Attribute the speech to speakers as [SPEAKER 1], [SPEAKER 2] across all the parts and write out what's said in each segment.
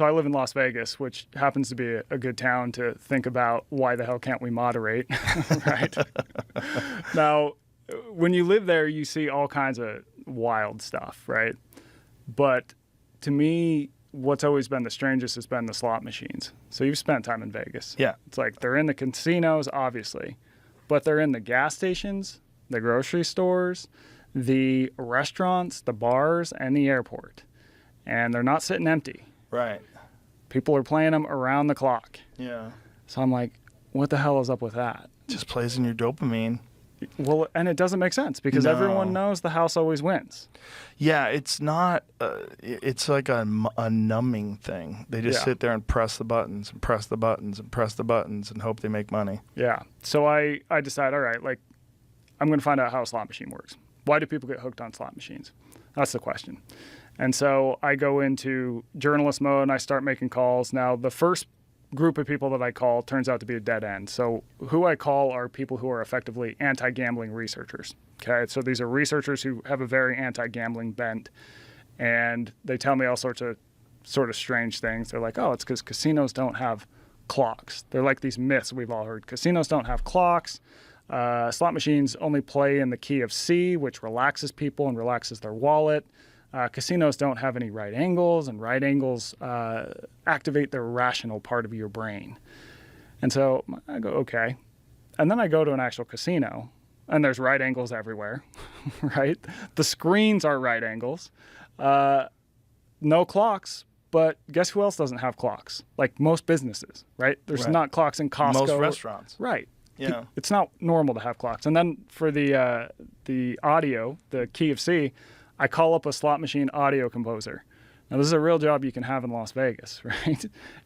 [SPEAKER 1] so I live in Las Vegas, which happens to be a good town to think about why the hell can't we moderate, right? Now, when you live there, you see all kinds of wild stuff, right? But to me, what's always been the strangest has been the slot machines. So you've spent time in Vegas.
[SPEAKER 2] Yeah.
[SPEAKER 1] It's like they're in the casinos, obviously, but they're in the gas stations, the grocery stores, the restaurants, the bars, and the airport. And they're not sitting empty.
[SPEAKER 2] Right.
[SPEAKER 1] People are playing them around the clock.
[SPEAKER 2] Yeah.
[SPEAKER 1] So I'm like, what the hell is up with that?
[SPEAKER 2] Just plays in your dopamine.
[SPEAKER 1] Well, and it doesn't make sense because everyone knows the house always wins.
[SPEAKER 2] Yeah, it's not, it's like a numbing thing. They just sit there and press the buttons and press the buttons and press the buttons and hope they make money.
[SPEAKER 1] Yeah. So I decide, all right, like, I'm going to find out how a slot machine works. Why do people get hooked on slot machines? That's the question. And so I go into journalist mode and I start making calls. Now, the first group of people that I call turns out to be a dead end. So who I call are people who are effectively anti-gambling researchers. Okay, so these are researchers who have a very anti-gambling bent, and they tell me all sorts of sort of strange things. They're like, oh, it's because casinos don't have clocks. They're like these myths we've all heard. Casinos don't have clocks. Slot machines only play in the key of C, which relaxes people and relaxes their wallet. Casinos don't have any right angles, and right angles activate the rational part of your brain. And so I go, okay. And then I go to an actual casino, and there's right angles everywhere, right? The screens are right angles. No clocks, but guess who else doesn't have clocks? Like most businesses, right? There's not clocks in Costco.
[SPEAKER 2] Most restaurants.
[SPEAKER 1] Right.
[SPEAKER 2] Yeah.
[SPEAKER 1] It's not normal to have clocks. And then for the audio, the key of C, I call up a slot machine audio composer. Now, this is a real job you can have in Las Vegas, right?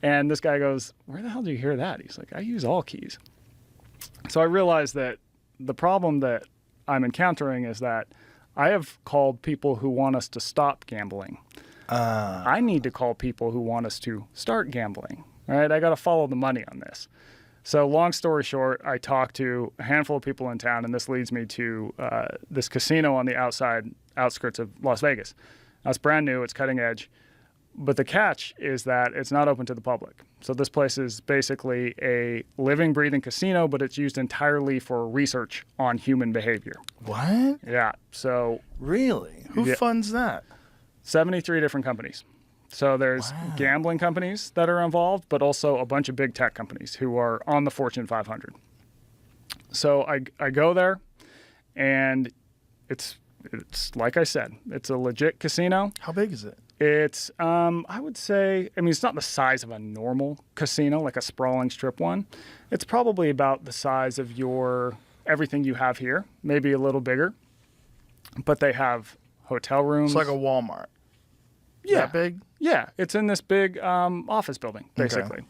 [SPEAKER 1] And this guy goes, where the hell do you hear that? He's like, I use all keys. So I realized that the problem that I'm encountering is that I have called people who want us to stop gambling. I need to call people who want us to start gambling, right? I got to follow the money on this. So long story short, I talked to a handful of people in town, and this leads me to this casino on the outskirts of Las Vegas. Now, it's brand new, it's cutting edge, but the catch is that it's not open to the public. So this place is basically a living, breathing casino, but it's used entirely for research on human behavior.
[SPEAKER 2] What?
[SPEAKER 1] Yeah, so...
[SPEAKER 2] Really? Who funds that?
[SPEAKER 1] 73 different companies. So there's gambling companies that are involved, but also a bunch of big tech companies who are on the Fortune 500. So I go there, and it's like I said, it's a legit casino.
[SPEAKER 2] How big is it?
[SPEAKER 1] It's, I would say, I mean, it's not the size of a normal casino, like a sprawling strip one. It's probably about the size of everything you have here, maybe a little bigger. But they have hotel rooms.
[SPEAKER 2] It's like a Walmart.
[SPEAKER 1] Yeah.
[SPEAKER 2] That big?
[SPEAKER 1] Yeah, it's in this big office building, basically. Okay.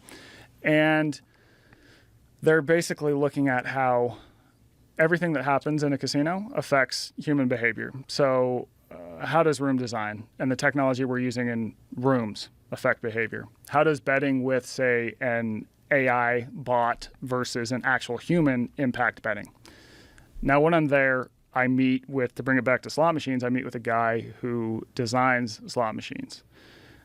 [SPEAKER 1] And they're basically looking at how everything that happens in a casino affects human behavior. So how does room design and the technology we're using in rooms affect behavior? How does betting with, say, an AI bot versus an actual human impact betting? Now, when I'm there, I meet with, to bring it back to slot machines, I meet with a guy who designs slot machines.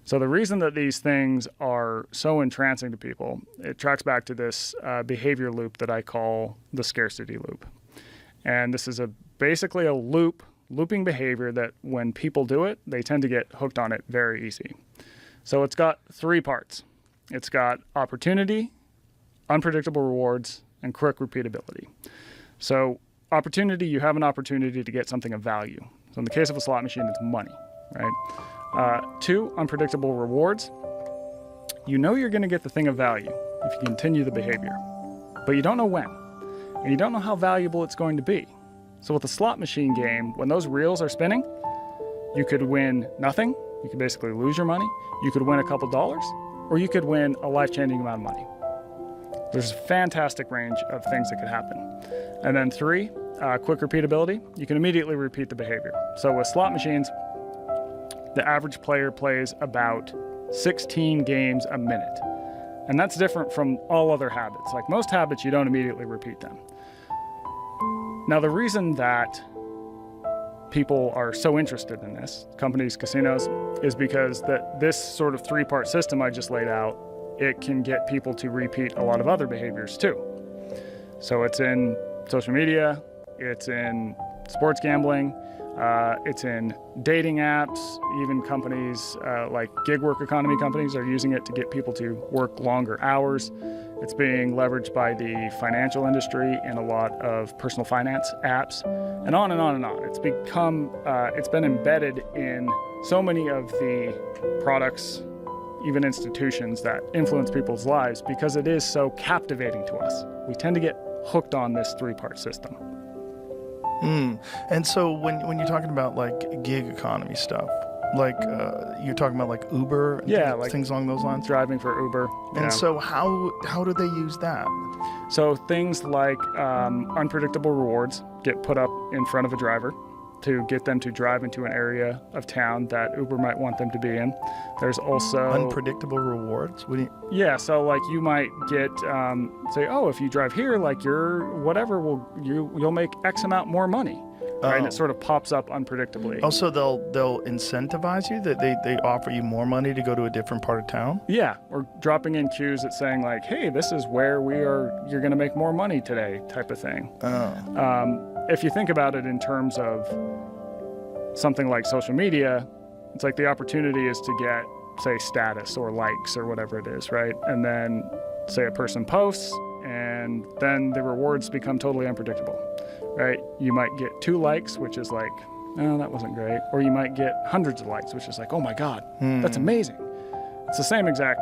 [SPEAKER 1] So the reason that these things are so entrancing to people, it tracks back to this behavior loop that I call the scarcity loop. And this is basically a looping behavior that when people do it, they tend to get hooked on it very easy. So it's got three parts. It's got opportunity, unpredictable rewards, and quick repeatability. So opportunity, you have an opportunity to get something of value. So in the case of a slot machine, it's money, right? 2, unpredictable rewards. You know you're going to get the thing of value if you continue the behavior, but you don't know when, and you don't know how valuable it's going to be. So with a slot machine game, when those reels are spinning, you could win nothing. You could basically lose your money. You could win a couple dollars, or you could win a life-changing amount of money. There's a fantastic range of things that could happen. And then 3, quick repeatability. You can immediately repeat the behavior. So with slot machines, the average player plays about 16 games a minute. And that's different from all other habits. Like most habits, you don't immediately repeat them. Now, the reason that people are so interested in this, companies, casinos, is because that this sort of three-part system I just laid out, it can get people to repeat a lot of other behaviors too. So it's in social media, it's in sports gambling, it's in dating apps. Even companies like gig work economy companies are using it to get people to work longer hours. It's being leveraged by the financial industry in a lot of personal finance apps, and on and on and on. It's become, it's been embedded in so many of the products, even institutions that influence people's lives, because it is so captivating to us. We tend to get hooked on this three-part system.
[SPEAKER 2] And so when you're talking about like gig economy stuff, like you're talking about like Uber, and
[SPEAKER 1] like
[SPEAKER 2] things along those lines,
[SPEAKER 1] driving for Uber.
[SPEAKER 2] And so how do they use that?
[SPEAKER 1] So things like unpredictable rewards get put up in front of a driver to get them to drive into an area of town that Uber might want them to be in. There's also
[SPEAKER 2] unpredictable rewards. What do you?
[SPEAKER 1] Yeah, so like you might get say, oh, if you drive here, like your whatever you'll make X amount more money. Right? And it sort of pops up unpredictably.
[SPEAKER 2] Oh, so they'll incentivize you, that they offer you more money to go to a different part of town?
[SPEAKER 1] Yeah, or dropping in cues that's saying like, hey, this is where you're going to make more money today, type of thing. If you think about it in terms of something like social media, it's like the opportunity is to get, say, status or likes or whatever it is, right? And then, say, a person posts, and then the rewards become totally unpredictable. Right? You might get 2 likes, which is like, oh, that wasn't great. Or you might get hundreds of likes, which is like, oh my God, that's amazing. It's the same exact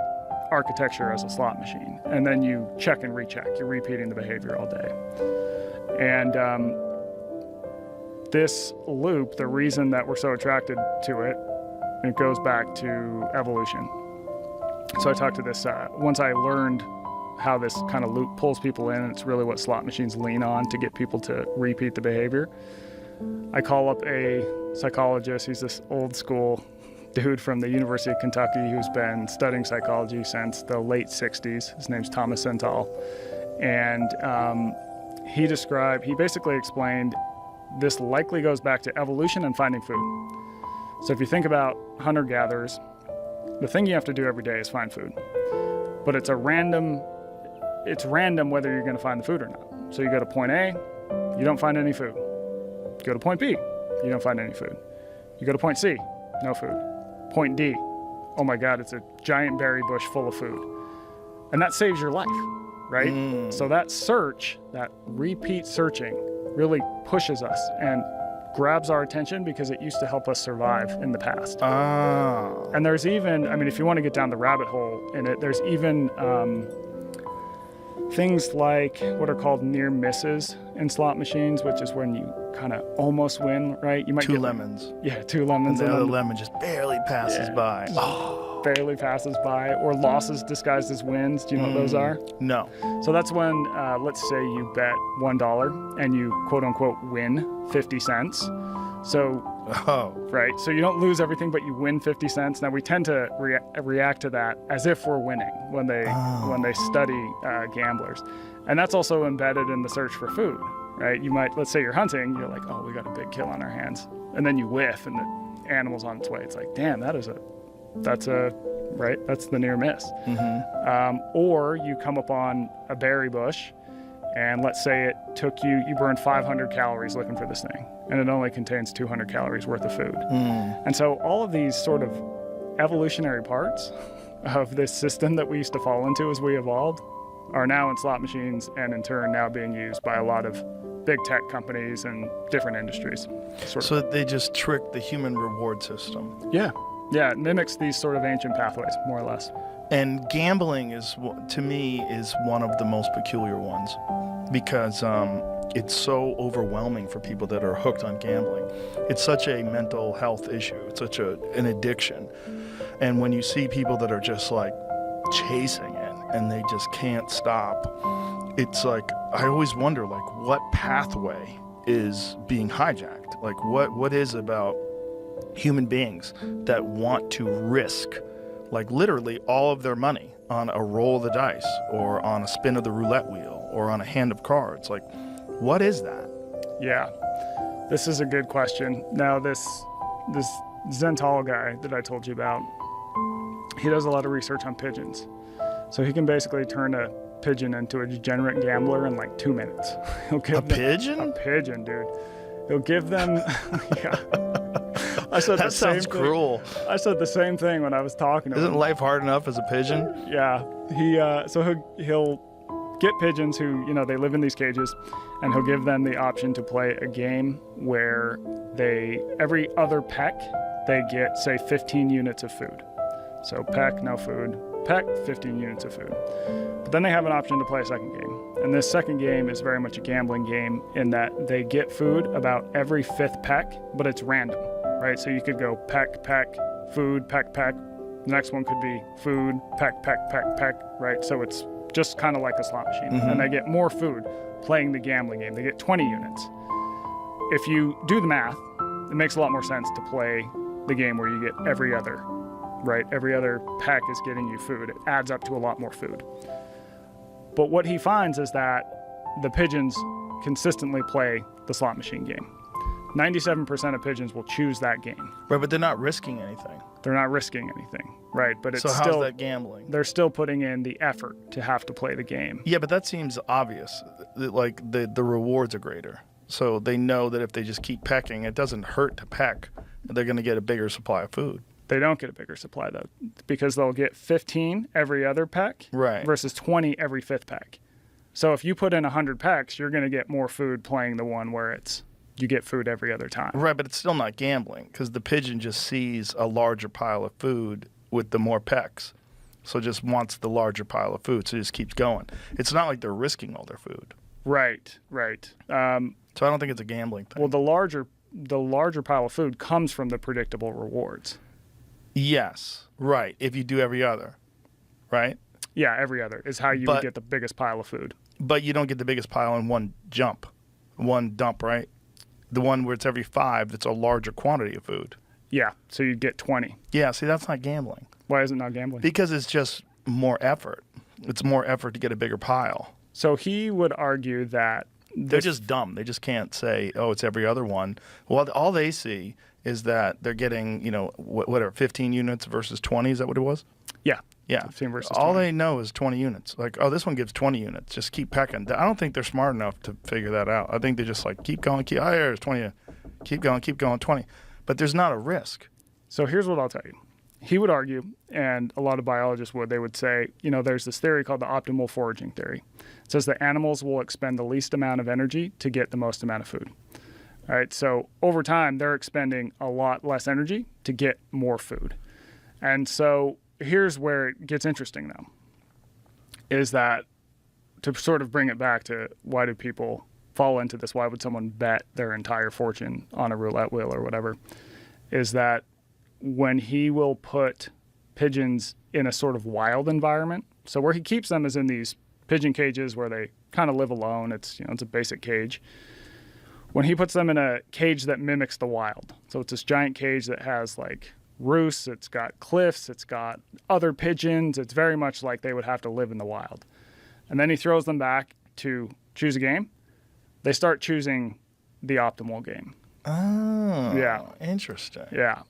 [SPEAKER 1] architecture as a slot machine. And then you check and recheck. You're repeating the behavior all day. And this loop, the reason that we're so attracted to it, it goes back to evolution. So I talked to this, once I learned how this kind of loop pulls people in, and it's really what slot machines lean on to get people to repeat the behavior. I call up a psychologist. He's this old school dude from the University of Kentucky who's been studying psychology since the late 60s. His name's Thomas Senthal. And he basically explained this likely goes back to evolution and finding food. So if you think about hunter-gatherers, the thing you have to do every day is find food. But it's random whether you're going to find the food or not. So you go to point A, you don't find any food. You go to point B, you don't find any food. You go to point C, no food. Point D, oh my God, it's a giant berry bush full of food. And that saves your life, right? So that search, that repeat searching, really pushes us and grabs our attention because it used to help us survive in the past. And there's even, I mean, if you want to get down the rabbit hole in it, there's even things like what are called near misses in slot machines, which is when you kind of almost win, right? You might
[SPEAKER 2] Two
[SPEAKER 1] get
[SPEAKER 2] lemons.
[SPEAKER 1] Yeah, 2 lemons.
[SPEAKER 2] And the other lemon just barely passes by.
[SPEAKER 1] Barely passes by, or losses disguised as wins. Do you know what those are?
[SPEAKER 2] No.
[SPEAKER 1] So that's when, let's say you bet $1 and you quote unquote win 50 cents. So, right. So you don't lose everything, but you win 50 cents. Now we tend to react to that as if we're winning when they study gamblers. And that's also embedded in the search for food, right? You might, let's say you're hunting, you're like, oh, we got a big kill on our hands. And then you whiff and the animal's on its way. It's like, damn, that's the near miss. Or you come upon a berry bush, and let's say it took you burned 500 calories looking for this thing, and it only contains 200 calories worth of food. And so all of these sort of evolutionary parts of this system that we used to fall into as we evolved are now in slot machines, and in turn now being used by a lot of big tech companies and different industries.
[SPEAKER 2] So they just trick the human reward system.
[SPEAKER 1] Yeah, it mimics these sort of ancient pathways, more or less.
[SPEAKER 2] And gambling is, to me, is one of the most peculiar ones, because it's so overwhelming for people that are hooked on gambling. It's such a mental health issue. It's such an addiction. And when you see people that are just like chasing it and they just can't stop, it's like, I always wonder, like, what pathway is being hijacked? Like, what is about human beings that want to risk, like, literally all of their money on a roll of the dice, or on a spin of the roulette wheel, or on a hand of cards? Like, what is that?
[SPEAKER 1] Yeah. This is a good question. Now, this Zental guy that I told you about, he does a lot of research on pigeons. So he can basically turn a pigeon into a degenerate gambler in like 2 minutes. He'll give
[SPEAKER 2] A pigeon?
[SPEAKER 1] A pigeon, dude. He'll give them, yeah.
[SPEAKER 2] That sounds cruel.
[SPEAKER 1] I said the same thing when I was talking to him.
[SPEAKER 2] Isn't life hard enough as a pigeon?
[SPEAKER 1] Yeah. He'll get pigeons who, they live in these cages, and he'll give them the option to play a game where every other peck, they get, say, 15 units of food. So peck, no food. Peck, 15 units of food. But then they have an option to play a second game. And this second game is very much a gambling game in that they get food about every 5th peck, but it's random, right? So you could go peck, peck, food, peck, peck. The next one could be food, peck, peck, peck, peck, right? So it's just kind of like a slot machine.
[SPEAKER 2] Mm-hmm.
[SPEAKER 1] And they get more food playing the gambling game. They get 20 units. If you do the math, it makes a lot more sense to play the game where you get every other, right? Every other peck is getting you food. It adds up to a lot more food. But what he finds is that the pigeons consistently play the slot machine game. 97% of pigeons will choose that game.
[SPEAKER 2] Right, but they're not risking anything.
[SPEAKER 1] They're not risking anything, right? But it's
[SPEAKER 2] so how's
[SPEAKER 1] still
[SPEAKER 2] that gambling?
[SPEAKER 1] They're still putting in the effort to have to play the game.
[SPEAKER 2] Yeah, but that seems obvious. Like the rewards are greater. So they know that if they just keep pecking, it doesn't hurt to peck. They're going to get a bigger supply of food.
[SPEAKER 1] They don't get a bigger supply, though, because they'll get 15 every other peck versus 20 every 5th peck. So if you put in 100 pecks, you're going to get more food playing the one where you get food every other time.
[SPEAKER 2] Right, but it's still not gambling because the pigeon just sees a larger pile of food with the more pecks. So just wants the larger pile of food, so it just keeps going. It's not like they're risking all their food.
[SPEAKER 1] Right.
[SPEAKER 2] So I don't think it's a gambling thing.
[SPEAKER 1] Well, the larger pile of food comes from the predictable rewards.
[SPEAKER 2] Yes, right. If you do every other, right?
[SPEAKER 1] Yeah, every other is how you would get the biggest pile of food.
[SPEAKER 2] But you don't get the biggest pile in one dump, right? The one where it's every 5, that's a larger quantity of food.
[SPEAKER 1] Yeah, so you'd get 20.
[SPEAKER 2] Yeah, see, that's not gambling.
[SPEAKER 1] Why is it not gambling?
[SPEAKER 2] Because it's just more effort. It's more effort to get a bigger pile.
[SPEAKER 1] So he would argue that
[SPEAKER 2] they're just dumb. They just can't say, oh, it's every other one. Well, all they see is that they're getting, whatever, 15 units versus 20. Is that what it was?
[SPEAKER 1] Yeah.
[SPEAKER 2] Yeah.
[SPEAKER 1] 15 versus
[SPEAKER 2] all
[SPEAKER 1] 20.
[SPEAKER 2] they know is 20 units. Like, oh, this one gives 20 units. Just keep pecking. I don't think they're smart enough to figure that out. I think they're just like, keep going, there's 20. Keep going, 20. But there's not a risk.
[SPEAKER 1] So here's what I'll tell you. He would argue, and a lot of biologists would, they would say, there's this theory called the optimal foraging theory. It says that animals will expend the least amount of energy to get the most amount of food. All right, so over time, they're expending a lot less energy to get more food. And so here's where it gets interesting, though, is that to sort of bring it back to why do people fall into this, why would someone bet their entire fortune on a roulette wheel or whatever, is that when he will put pigeons in a sort of wild environment, so where he keeps them is in these pigeon cages where they kind of live alone. It's a basic cage. When he puts them in a cage that mimics the wild, so it's this giant cage that has like roosts, it's got cliffs, it's got other pigeons. It's very much like they would have to live in the wild. And then he throws them back to choose a game. They start choosing the optimal game.
[SPEAKER 2] Oh,
[SPEAKER 1] yeah,
[SPEAKER 2] interesting.
[SPEAKER 1] Yeah.